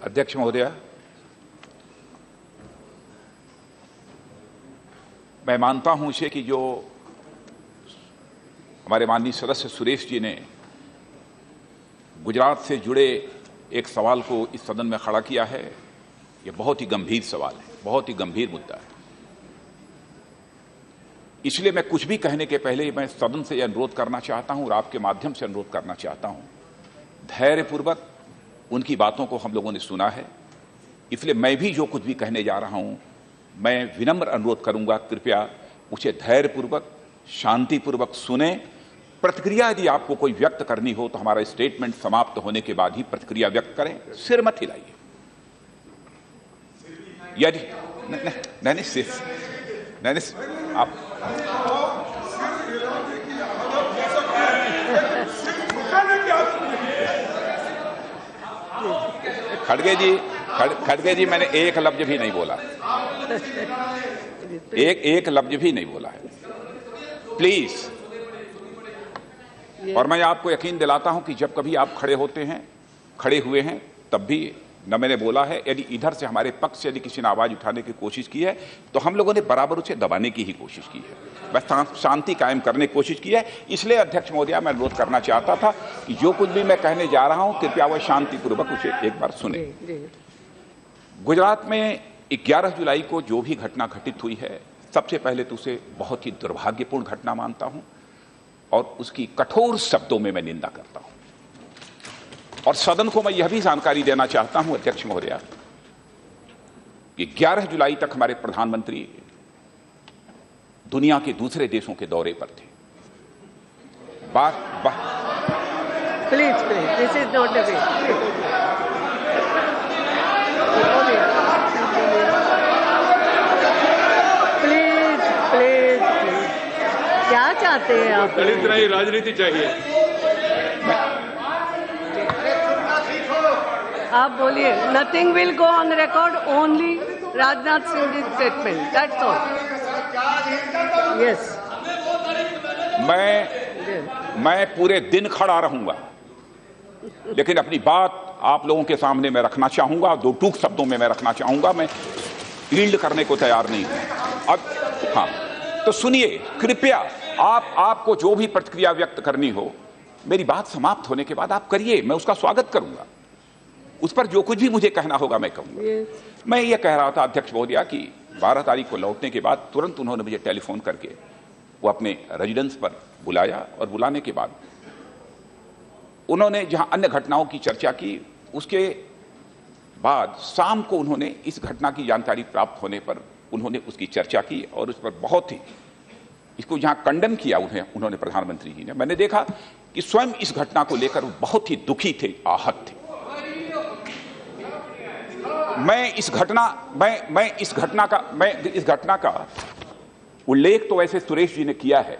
अध्यक्ष महोदय, मैं मानता हूं इसे कि जो हमारे माननीय सदस्य सुरेश जी ने गुजरात से जुड़े एक सवाल को इस सदन में खड़ा किया है, यह बहुत ही गंभीर सवाल है, बहुत ही गंभीर मुद्दा है। इसलिए मैं कुछ भी कहने के पहले मैं सदन से यह अनुरोध करना चाहता हूं और आपके माध्यम से अनुरोध करना चाहता हूं, धैर्यपूर्वक उनकी बातों को हम लोगों ने सुना है। इसलिए मैं भी जो कुछ भी कहने जा रहा हूं, मैं विनम्र अनुरोध करूंगा, कृपया उसे धैर्यपूर्वक शांतिपूर्वक सुने। प्रतिक्रिया यदि आपको कोई व्यक्त करनी हो तो हमारा स्टेटमेंट समाप्त होने के बाद ही प्रतिक्रिया व्यक्त करें, सिर मत हिलाइए। यदि नहीं सिर्फ आप खड़गे जी मैंने एक लफ्ज भी नहीं बोला, एक लफ्ज भी नहीं बोला है, प्लीज। और मैं आपको यकीन दिलाता हूं कि जब कभी आप खड़े हुए हैं तब भी न मैंने बोला है। यदि इधर से हमारे पक्ष से यदि किसी ने आवाज उठाने की कोशिश की है तो हम लोगों ने बराबर उसे दबाने की ही कोशिश की है, बस शांति कायम करने की कोशिश की है। इसलिए अध्यक्ष महोदय, मैं अनुरोध करना चाहता था कि जो कुछ भी मैं कहने जा रहा हूं, कृपया वह शांतिपूर्वक उसे एक बार सुने। गुजरात में 11 जुलाई को जो भी घटना घटित हुई है, सबसे पहले तो उसे बहुत ही दुर्भाग्यपूर्ण घटना मानता हूं और उसकी कठोर शब्दों में मैं निंदा करता हूं। और सदन को मैं यह भी जानकारी देना चाहता हूं अध्यक्ष महोदय कि 11 जुलाई तक हमारे प्रधानमंत्री दुनिया के दूसरे देशों के दौरे पर थे। Please this is not the way. Please क्या चाहते हैं आप? दलित नहीं, राजनीति चाहिए। आप बोलिए। Nothing will go on record, only Rajnath Singh statement, that's all. Yes. मैं पूरे दिन खड़ा रहूंगा, लेकिन अपनी बात आप लोगों के सामने मैं रखना चाहूंगा, दो टूक शब्दों में मैं रखना चाहूंगा। मैं यील्ड करने को तैयार नहीं हूं। अब हाँ, तो सुनिए कृपया, आपको जो भी प्रतिक्रिया व्यक्त करनी हो, मेरी बात समाप्त होने के बाद आप करिए, मैं उसका स्वागत करूंगा। उस पर जो कुछ भी मुझे कहना होगा मैं कहूंगा। मैं ये कह रहा था अध्यक्ष महोदया कि 12 तारीख को लौटने के बाद तुरंत उन्होंने मुझे टेलीफोन करके वो अपने रेजिडेंस पर बुलाया और बुलाने के बाद उन्होंने जहां अन्य घटनाओं की चर्चा की, उसके बाद शाम को उन्होंने इस घटना की जानकारी प्राप्त होने पर उन्होंने उसकी चर्चा की और उस पर बहुत ही इसको जहां कंडम किया उन्होंने प्रधानमंत्री जी ने। मैंने देखा कि स्वयं इस घटना को लेकर बहुत ही दुखी थे, आहत थे। मैं इस घटना का उल्लेख तो वैसे सुरेश जी ने किया है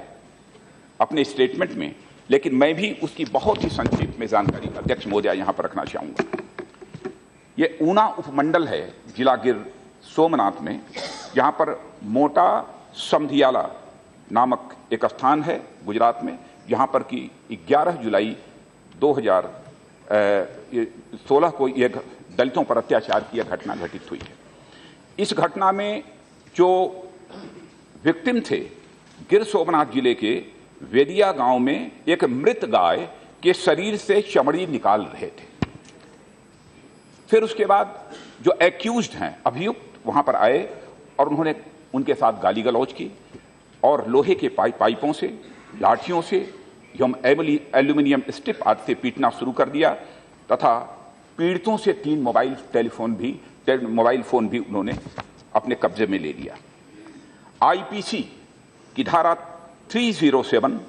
अपने स्टेटमेंट में, लेकिन मैं भी उसकी बहुत ही संक्षिप्त में जानकारी अध्यक्ष महोदय यहां पर रखना चाहूंगा। यह ऊना उपमंडल है जिला गिर सोमनाथ में, जहां पर मोटा समधियाला नामक एक स्थान है गुजरात में, जहां पर कि 11 जुलाई 2016 को यह दलितों पर अत्याचार की यह घटना घटित हुई है। इस घटना में जो विक्टिम थे, गिर सोमनाथ जिले के वेदिया गांव में एक मृत गाय के शरीर से चमड़ी निकाल रहे थे। फिर उसके बाद जो एक्यूज्ड हैं, अभियुक्त, वहां पर आए और उन्होंने उनके साथ गाली गलौज की और लोहे के पाइपों से, लाठियों से एवं एल्यूमिनियम स्ट्रिप आदि से पीटना शुरू कर दिया तथा पीड़ितों से 3 मोबाइल फोन भी उन्होंने अपने कब्जे में ले लिया। आईपीसी की धारा 307,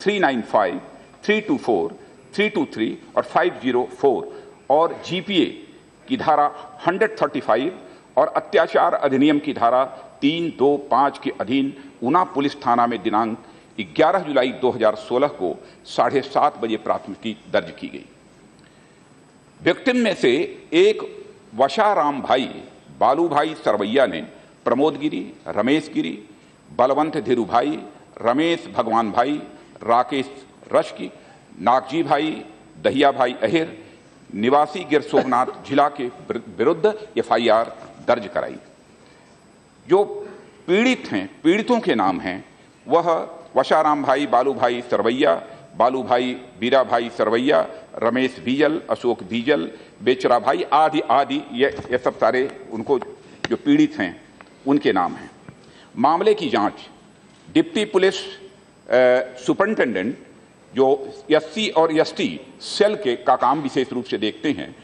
395, 324, 323 और 504 और जीपीए की धारा 135 और अत्याचार अधिनियम की धारा 325 के अधीन ऊना पुलिस थाना में दिनांक 11 जुलाई 2016 को 7:30 बजे प्राथमिकी दर्ज की गई। विक्टिम में से एक वशाराम भाई बालू भाई सरवैया ने प्रमोद गिरी, रमेश गिरी, बलवंत धीरू भाई, रमेश भगवान भाई, राकेश रश्की, नागजी भाई, दहिया भाई अहिर, निवासी गिर सोमनाथ जिला के विरुद्ध FIR दर्ज कराई। जो पीड़ित हैं, पीड़ितों के नाम हैं वह वशाराम भाई, बालू भाई सरवैया, बालू भाई, बीरा भाई सरवैया, रमेश बीजल, अशोक बीजल, बेचरा भाई आदि आदि, ये सब सारे उनको जो पीड़ित हैं उनके नाम हैं। मामले की जांच डिप्टी पुलिस सुपरिंटेंडेंट जो SC और ST सेल का काम विशेष रूप से देखते हैं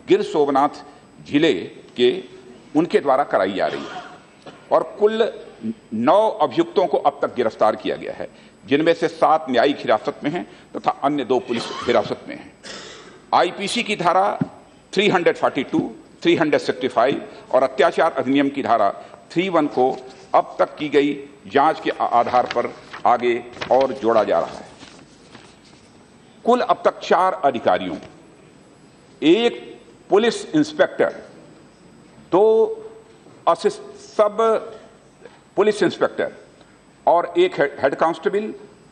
गिर सोमनाथ जिले के, उनके द्वारा कराई जा रही है और कुल 9 अभियुक्तों को अब तक गिरफ्तार किया गया है, जिनमें से 7 न्यायिक हिरासत में हैं तथा अन्य 2 पुलिस हिरासत में हैं। IPC की धारा 342, 365 और अत्याचार अधिनियम की धारा 31 को अब तक की गई जांच के आधार पर आगे और जोड़ा जा रहा है। कुल अब तक 4 अधिकारियों, 1 पुलिस इंस्पेक्टर, 2 सब पुलिस इंस्पेक्टर और 1 हेड कांस्टेबल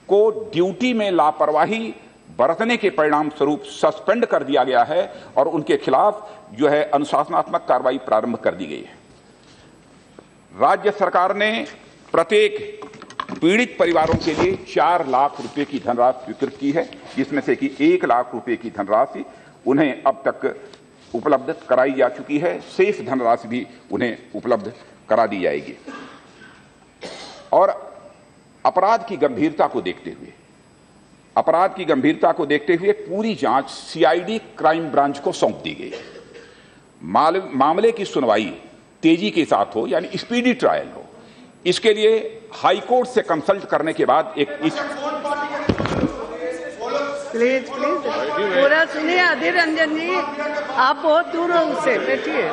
को ड्यूटी में लापरवाही बरतने के परिणाम स्वरूप सस्पेंड कर दिया गया है और उनके खिलाफ जो है अनुशासनात्मक कार्रवाई प्रारंभ कर दी गई है। राज्य सरकार ने प्रत्येक पीड़ित परिवारों के लिए 4 लाख रुपए की धनराशि स्वीकृत की है, जिसमें से कि 1 लाख रुपए की धनराशि उन्हें अब तक उपलब्ध कराई जा चुकी है। शेष धनराशि भी उन्हें उपलब्ध करा दी जाएगी। और अपराध की गंभीरता को देखते हुए पूरी जांच CID क्राइम ब्रांच को सौंप दी गई है। मामले की सुनवाई तेजी के साथ हो, यानी स्पीडी ट्रायल हो, इसके लिए हाई कोर्ट से कंसल्ट करने के बाद प्लीज पूरा सुनिए। अधीर रंजन जी, आप बहुत दूर हो उससे, बैठिए।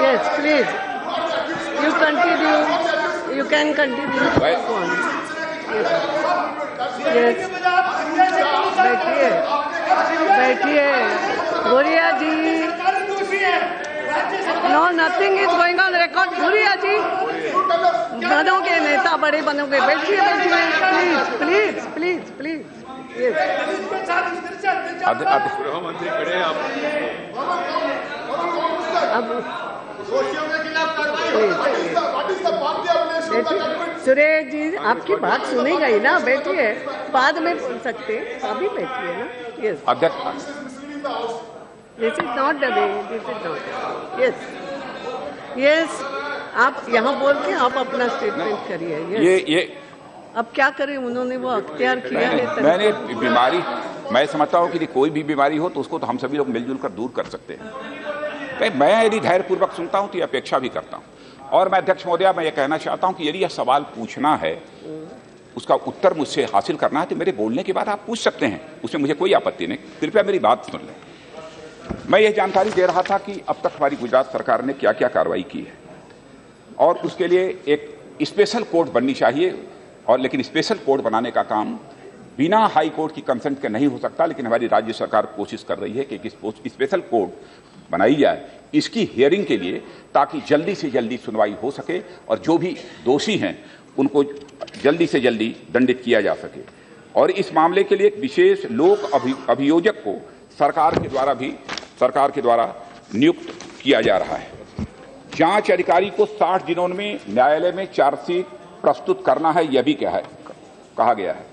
Yes please, you continue, you can continue. Yes बैठिए Bhuria ji. No, nothing is going on record. Bhuria ji, बनोगे नेता, बड़े बनोगे, बैठिए प्लीज प्लीज प्लीज प्लीज। मंत्री खड़े हैं आप। सुरेश जी, आपकी बात सुनी गई ना, बैठिए, बाद में बोल सकते हैं, अभी बैठिए ना। यस अध्यक्ष, this is not the way, this is not. Yes yes, आप यहाँ बोल के आप अपना स्टेटमेंट करिए। ये अब क्या करें, उन्होंने वो अख्तियार किया है। मैंने बीमारी, मैं समझता हूँ कि कोई भी बीमारी हो तो उसको तो हम सभी लोग मिलजुल कर दूर कर सकते हैं। मैं यदि धैर्यपूर्वक सुनता हूँ तो ये अपेक्षा भी करता हूँ। और मैं अध्यक्ष महोदया, मैं ये कहना चाहता हूँ कि यदि यह सवाल पूछना है, उसका उत्तर मुझसे हासिल करना है तो मेरे बोलने के बाद आप पूछ सकते हैं, उसमें मुझे कोई आपत्ति नहीं। कृपया मेरी बात सुन लें। मैं ये जानकारी दे रहा था कि अब तक हमारी गुजरात सरकार ने क्या क्या कार्रवाई की है और उसके लिए एक स्पेशल कोर्ट बननी चाहिए। और लेकिन स्पेशल कोर्ट बनाने का काम बिना हाई कोर्ट की कंसेंट के नहीं हो सकता, लेकिन हमारी राज्य सरकार कोशिश कर रही है कि एक स्पेशल कोर्ट बनाई जाए इसकी हियरिंग के लिए, ताकि जल्दी से जल्दी सुनवाई हो सके और जो भी दोषी हैं उनको जल्दी से जल्दी दंडित किया जा सके। और इस मामले के लिए एक विशेष लोक अभियोजक को सरकार के द्वारा नियुक्त किया जा रहा है। जांच अधिकारी को 60 दिनों में न्यायालय में चार्जशीट प्रस्तुत करना है, यह भी कहा गया है।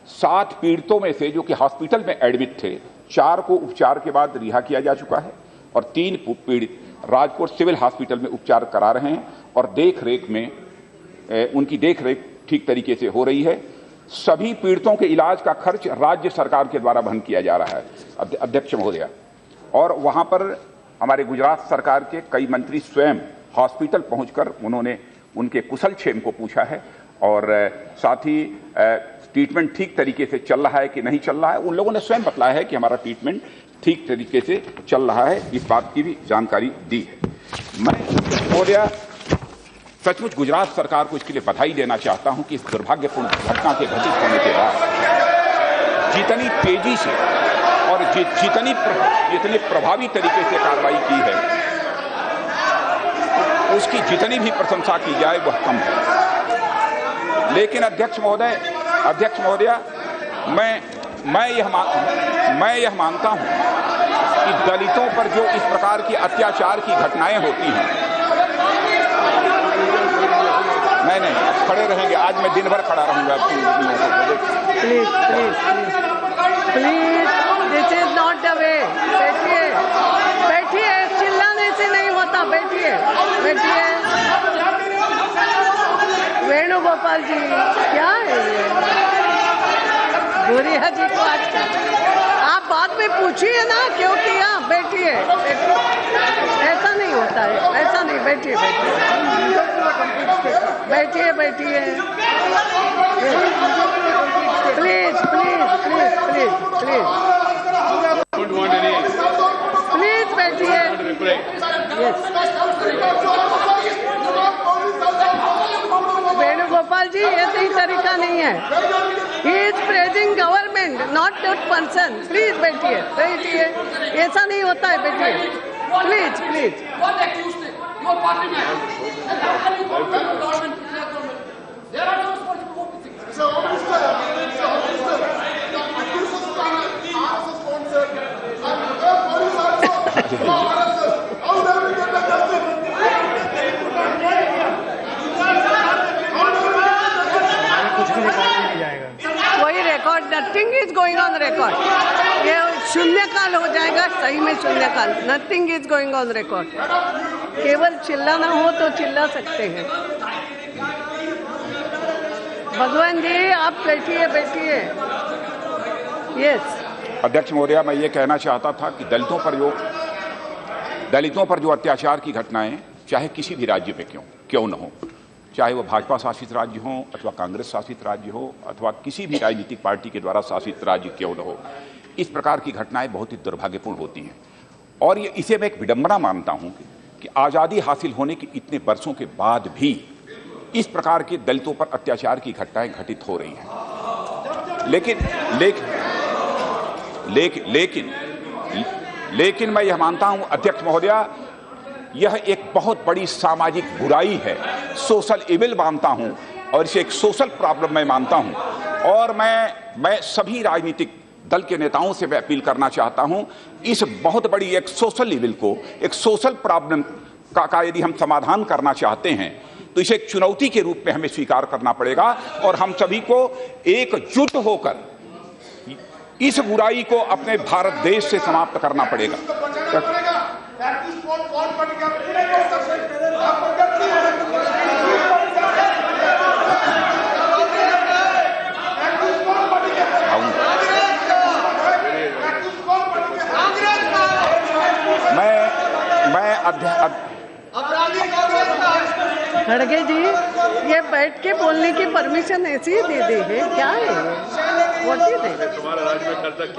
7 पीड़ितों में से जो कि हॉस्पिटल में एडमिट थे, 4 को उपचार के बाद रिहा किया जा चुका है और 3 पीड़ित राजकोट सिविल हॉस्पिटल में उपचार करा रहे हैं और उनकी देखरेख ठीक तरीके से हो रही है। सभी पीड़ितों के इलाज का खर्च राज्य सरकार के द्वारा वहन किया जा रहा है अध्यक्ष महोदया। और वहां पर हमारे गुजरात सरकार के कई मंत्री स्वयं हॉस्पिटल पहुंचकर उन्होंने उनके कुशल क्षेम को पूछा है और साथ ही ट्रीटमेंट ठीक तरीके से चल रहा है कि नहीं चल रहा है, उन लोगों ने स्वयं बताया है कि हमारा ट्रीटमेंट ठीक तरीके से चल रहा है, इस बात की भी जानकारी दी है। मैं महोदया सचमुच गुजरात सरकार को इसके लिए बधाई देना चाहता हूं कि इस दुर्भाग्यपूर्ण घटना के घटित होने के बाद जितनी तेजी से और जितने प्रभावी तरीके से कार्रवाई की है, उसकी जितनी भी प्रशंसा की जाए वह कम है। लेकिन अध्यक्ष महोदया, मैं यह मानता हूं कि दलितों पर जो इस प्रकार की अत्याचार की घटनाएं होती हैं, नहीं खड़े रहेंगे, आज मैं दिन भर खड़ा रहूंगा। Please please please, this is not the way. बैठिए बैठिए, चिल्लाने से नहीं होता, बैठिए बैठिए। वेणुगोपाल जी क्या है ये? भूरिया जी को आप बाद में पूछिए ना क्यों किया। बैठिए, ऐसा नहीं होता है, ऐसा नहीं। बैठिए बैठिए बैठिए please please please please please please बैठिए। वेणुगोपाल जी, ये सही तरीका नहीं है। He is praising government, not that person. Please बैठिए बैठिए, ऐसा नहीं होता है। बैठिए प्लीज प्लीज। कोई record, nothing is going on record. ये शून्यकाल हो जाएगा, सही में शून्यकाल। Nothing is going on record. केवल चिल्लाना हो तो चिल्ला सकते हैं। भगवान जी आप बैठिए बैठिए। यस अध्यक्ष महोदया, मैं ये कहना चाहता था कि दलितों पर जो अत्याचार की घटनाएं चाहे किसी भी राज्य पे क्यों न हो, चाहे वो भाजपा शासित राज्य हो अथवा कांग्रेस शासित राज्य हो अथवा किसी भी राजनीतिक पार्टी के द्वारा शासित राज्य क्यों न हो, इस प्रकार की घटनाएं बहुत ही दुर्भाग्यपूर्ण होती हैं। और इसे मैं एक विडंबना मानता हूं कि आज़ादी हासिल होने के इतने वर्षों के बाद भी इस प्रकार के दलितों पर अत्याचार की घटनाएं घटित हो रही हैं। लेकिन मैं यह मानता हूं अध्यक्ष महोदया, यह एक बहुत बड़ी सामाजिक बुराई है, सोशल इविल मानता हूं, और इसे एक सोशल प्रॉब्लम मैं मानता हूं। और मैं सभी राजनीतिक दल के नेताओं से मैं अपील करना चाहता हूं, इस बहुत बड़ी एक सोशल इविल को, एक सोशल प्रॉब्लम का यदि हम समाधान करना चाहते हैं तो इसे एक चुनौती के रूप में हमें स्वीकार करना पड़ेगा और हम सभी को एकजुट होकर इस बुराई को अपने भारत देश से समाप्त करना पड़ेगा। खड़गे जी, ये बैठ के बोलने की परमिशन ऐसी ही दे दी है क्या है?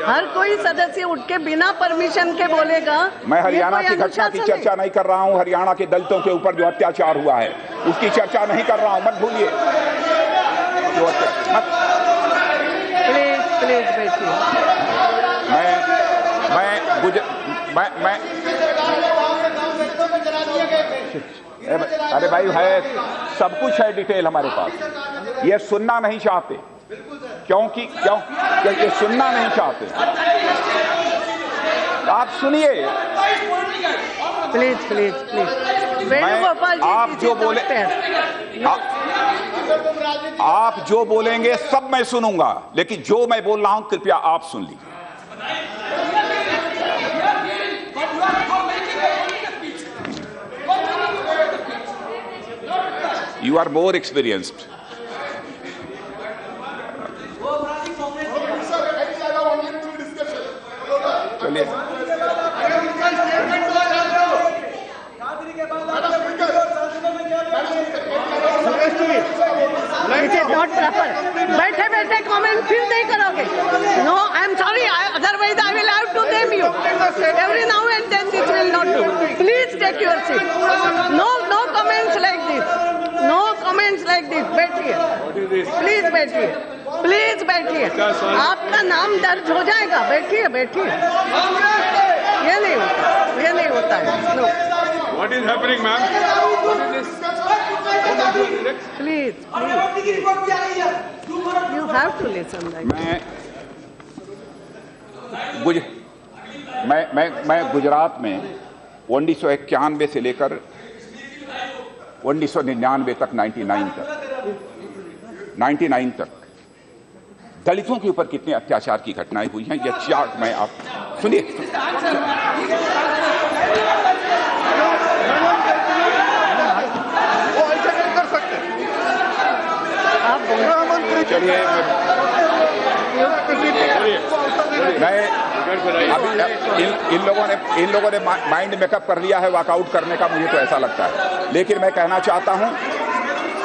हर कोई सदस्य उठ के बिना परमिशन के बोलेगा। मैं हरियाणा की घटना की चर्चा नहीं कर रहा हूं, हरियाणा के दलितों के ऊपर जो अत्याचार हुआ है उसकी चर्चा नहीं कर रहा हूं, मत भूलिए। प्लीज प्लीज बैठिए। अरे भाई, है सब कुछ है डिटेल हमारे पास। ये सुनना नहीं चाहते क्यों ये सुनना नहीं चाहते। आप सुनिए प्लीज प्लीज प्लीज। वेणुगोपाल जी, आप जो बोलेंगे सब मैं सुनूंगा, लेकिन जो मैं बोल रहा हूं कृपया आप सुन लीजिए। You are more experienced. चलिए। बैठे बैठे कमेंट फिर नहीं करोगे। No, I am sorry, otherwise I will have to name you every now and then. This will not do. Please take your seat. No comments like this. No comments like this. बैठिए please, बैठिए please, बैठिए। आपका नाम दर्ज हो जाएगा। बैठिए बैठिए। ये नहीं होता, ये नहीं होता है। No. What is happening, ma'am? Please, you have to listen. मैं मैं गुजरात में 1991 से लेकर 1999 तक 99 तक दलितों के ऊपर कितने अत्याचार की घटनाएं हुई हैं, यह चार्ट मैं आप सुनिए। वो ऐसा नहीं कर सकते। चलिए मैं इन लोगों ने माइंड मेकअप कर लिया है वॉकआउट करने का, मुझे तो ऐसा लगता है। लेकिन मैं कहना चाहता हूं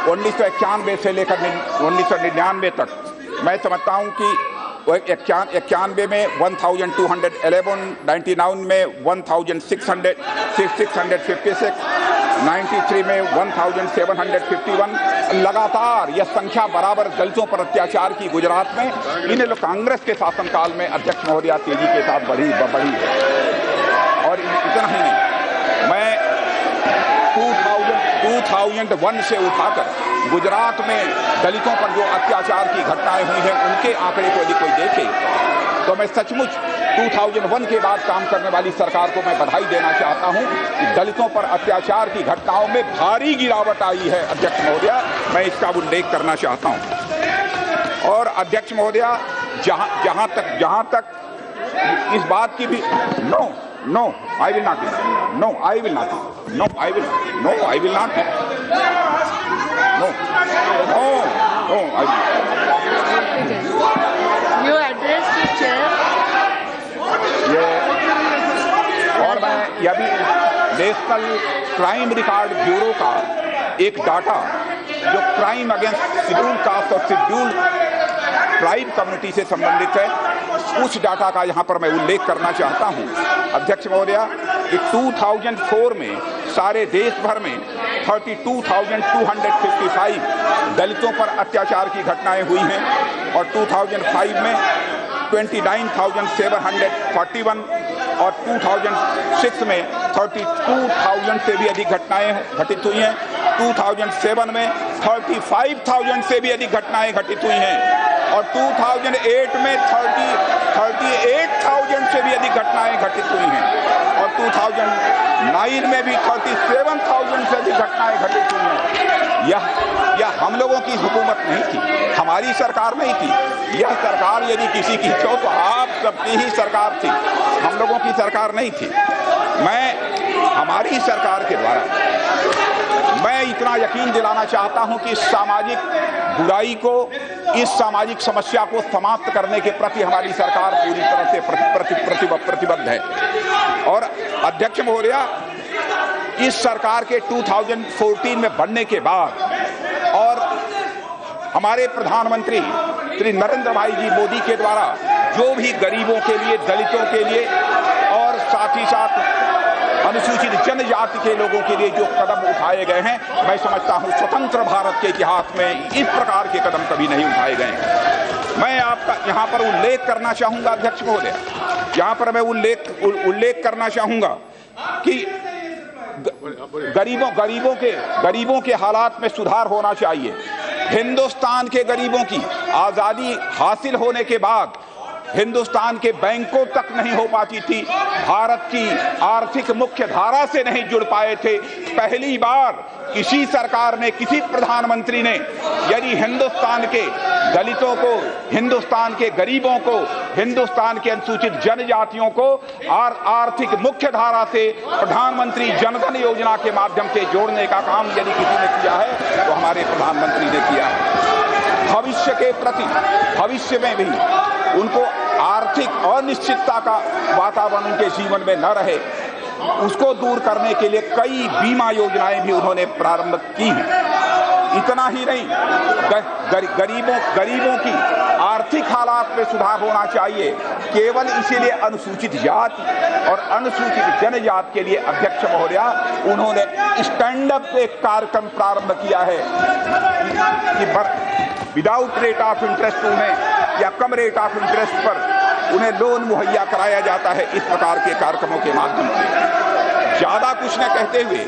1991 से लेकर 1999 तक मैं समझता हूं कि 91 में 1211, 99 में 1656, 93 में 1751, लगातार यह संख्या बराबर दलितों पर अत्याचार की गुजरात में इन कांग्रेस के शासनकाल में अध्यक्ष महोदया तेजी के साथ बढ़ी है। और इतना ही नहीं, मैं 2001 से उठाकर गुजरात में दलितों पर जो अत्याचार की घटनाएं हुई हैं उनके आंकड़े को यदि कोई देखे तो मैं सचमुच 2001 के बाद काम करने वाली सरकार को मैं बधाई देना चाहता हूं कि दलितों पर अत्याचार की घटनाओं में भारी गिरावट आई है। अध्यक्ष महोदया, मैं इसका उल्लेख करना चाहता हूं। और अध्यक्ष महोदया, जहां तक इस बात की भी No, I will not. No, I will not. No, I will. No, I will not. No, I will. You address the chair. और मैं यह भी नेशनल क्राइम रिकॉर्ड ब्यूरो का एक डाटा जो क्राइम अगेंस्ट शेड्यूल कास्ट और schedule tribe community से संबंधित है, उस डाटा का यहां पर मैं उल्लेख करना चाहता हूं। अध्यक्ष महोदया, कि 2004 में सारे देश भर में 32,255 दलितों पर अत्याचार की घटनाएं हुई हैं और 2005 में 29,741 और 2006 में 32,000 से भी अधिक घटनाएं घटित हुई हैं। 2007 में 35,000 से भी अधिक घटनाएं घटित हुई हैं और 2008 में 38,000 से भी अधिक घटनाएं घटित हुई हैं और 2009 में भी 37,000 से अधिक घटनाएं घटित हुई हैं। यह हम लोगों की हुकूमत नहीं थी, हमारी सरकार नहीं थी। यह सरकार यदि किसी की हो तो आप सबकी ही सरकार थी, हम लोगों की सरकार नहीं थी। हमारी सरकार के द्वारा मैं इतना यकीन दिलाना चाहता हूं कि सामाजिक बुराई को, इस सामाजिक समस्या को समाप्त करने के प्रति हमारी सरकार पूरी तरह से प्रतिबद्ध है। और अध्यक्ष महोदया, इस सरकार के 2014 में बनने के बाद और हमारे प्रधानमंत्री श्री नरेंद्र भाई जी मोदी के द्वारा जो भी गरीबों के लिए, दलितों के लिए और साथ ही साथ अनुसूचित जनजाति के लोगों के लिए जो कदम उठाए गए हैं, मैं समझता हूं स्वतंत्र भारत के इतिहास में इस प्रकार के कदम कभी नहीं उठाए गए हैं। मैं आपका यहां पर उल्लेख करना चाहूंगा अध्यक्ष महोदय, यहां पर मैं उल्लेख करना चाहूंगा कि गरीबों के हालात में सुधार होना चाहिए। हिंदुस्तान के गरीबों की आजादी हासिल होने के बाद हिंदुस्तान के बैंकों तक नहीं हो पाती थी, भारत की आर्थिक मुख्य धारा से नहीं जुड़ पाए थे। पहली बार किसी सरकार ने, किसी प्रधानमंत्री ने यदि हिंदुस्तान के दलितों को, हिंदुस्तान के गरीबों को, हिंदुस्तान के अनुसूचित जनजातियों को आर्थिक मुख्य धारा से प्रधानमंत्री जनधन योजना के माध्यम से जोड़ने का काम यदि किसी ने किया है तो हमारे प्रधानमंत्री ने किया है। भविष्य के प्रति, भविष्य में भी उनको आर्थिक अनिश्चितता का वातावरण उनके जीवन में न रहे, उसको दूर करने के लिए कई बीमा योजनाएं भी उन्होंने प्रारंभ की हैं। इतना ही नहीं, गरीबों की आर्थिक हालात में सुधार होना चाहिए। केवल इसीलिए अनुसूचित जाति और अनुसूचित जनजाति के लिए अध्यक्ष महोदया उन्होंने स्टैंड अप एक कार्यक्रम प्रारंभ किया है कि विदाउट रेट ऑफ इंटरेस्ट उन्हें या कम रेट ऑफ इंटरेस्ट पर उन्हें लोन मुहैया कराया जाता है। इस प्रकार के कार्यक्रमों के माध्यम से ज्यादा कुछ न कहते हुए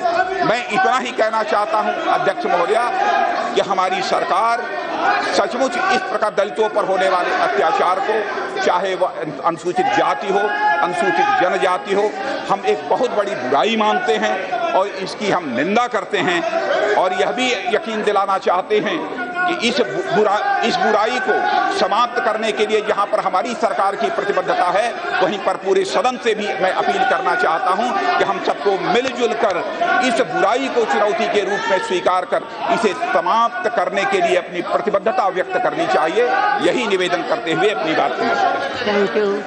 मैं इतना ही कहना चाहता हूं अध्यक्ष महोदया कि हमारी सरकार सचमुच इस प्रकार दलितों पर होने वाले अत्याचार को चाहे वह अनुसूचित जाति हो, अनुसूचित जनजाति हो, हम एक बहुत बड़ी बुराई मानते हैं और इसकी हम निंदा करते हैं और यह भी यकीन दिलाना चाहते हैं कि इस बुराई को समाप्त करने के लिए जहां पर हमारी सरकार की प्रतिबद्धता है, वहीं पर पूरे सदन से भी मैं अपील करना चाहता हूं कि हम सबको मिलजुल कर इस बुराई को चुनौती के रूप में स्वीकार कर इसे समाप्त करने के लिए अपनी प्रतिबद्धता व्यक्त करनी चाहिए। यही निवेदन करते हुए अपनी बात समाप्त करता हूं। Thank you.